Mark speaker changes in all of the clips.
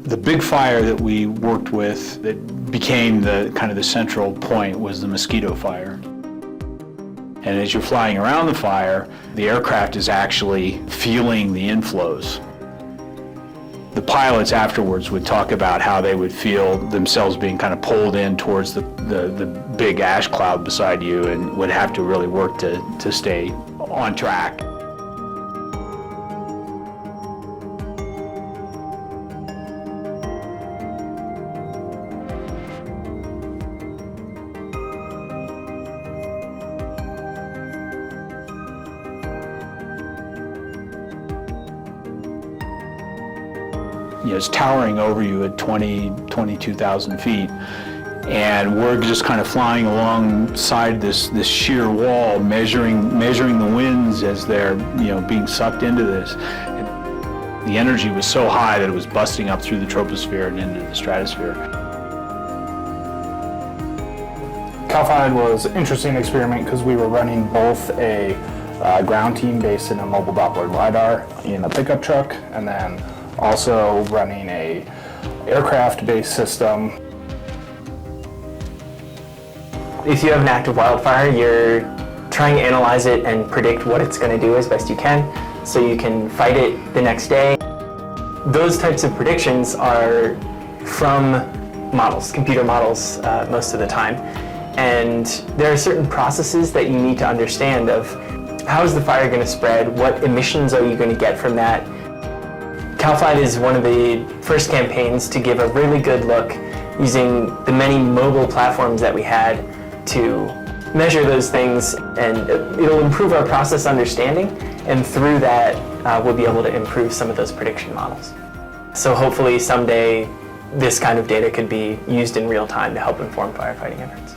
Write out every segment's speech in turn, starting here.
Speaker 1: The big fire that we worked with that became the kind of the central point was the Mosquito Fire. And as you're flying around the fire, the aircraft is actually feeling the inflows. The pilots afterwards would talk about how they would feel themselves being kind of pulled in towards the big ash cloud beside you and would have to really work to stay on track. It's towering over you at 22,000 feet. And we're just kind of flying alongside this sheer wall, measuring the winds as they're being sucked into this. The energy was so high that it was busting up through the troposphere and into the stratosphere.
Speaker 2: CalFiDE was an interesting experiment because we were running both a ground team based in a mobile Doppler LiDAR in a pickup truck, and then also running a aircraft-based system.
Speaker 3: If you have an active wildfire, you're trying to analyze it and predict what it's going to do as best you can, so you can fight it the next day. Those types of predictions are from models, computer models most of the time. And there are certain processes that you need to understand of how is the fire going to spread, what emissions are you going to get from that. CalFiDE is one of the first campaigns to give a really good look using the many mobile platforms that we had to measure those things, and it'll improve our process understanding, and through that we'll be able to improve some of those prediction models. So hopefully someday this kind of data could be used in real time to help inform firefighting efforts.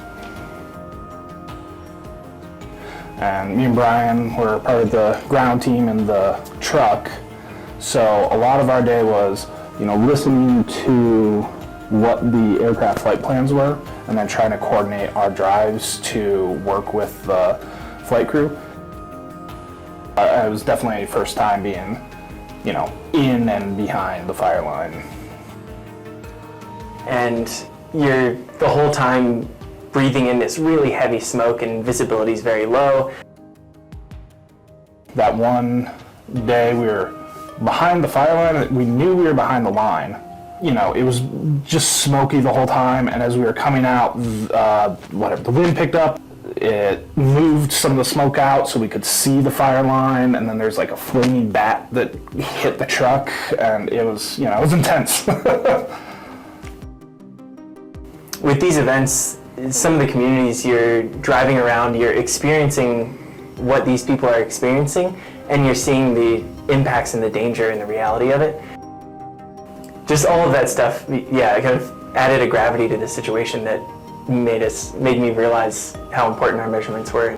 Speaker 2: And me and Brian were part of the ground team in the truck. So a lot of our day was, listening to what the aircraft flight plans were, and then trying to coordinate our drives to work with the flight crew. It was definitely first time being, in and behind the fire line.
Speaker 3: And you're the whole time breathing in this really heavy smoke, and visibility is very low.
Speaker 2: That one day we were behind the fire line, we knew we were behind the line. It was just smoky the whole time, and as we were coming out, the wind picked up, it moved some of the smoke out so we could see the fire line, and then there's like a flaming bat that hit the truck, and it was intense.
Speaker 3: With these events, some of the communities you're driving around, you're experiencing what these people are experiencing, and you're seeing the impacts and the danger and the reality of it. Just all of that stuff, it kind of added a gravity to the situation that made me realize how important our measurements were.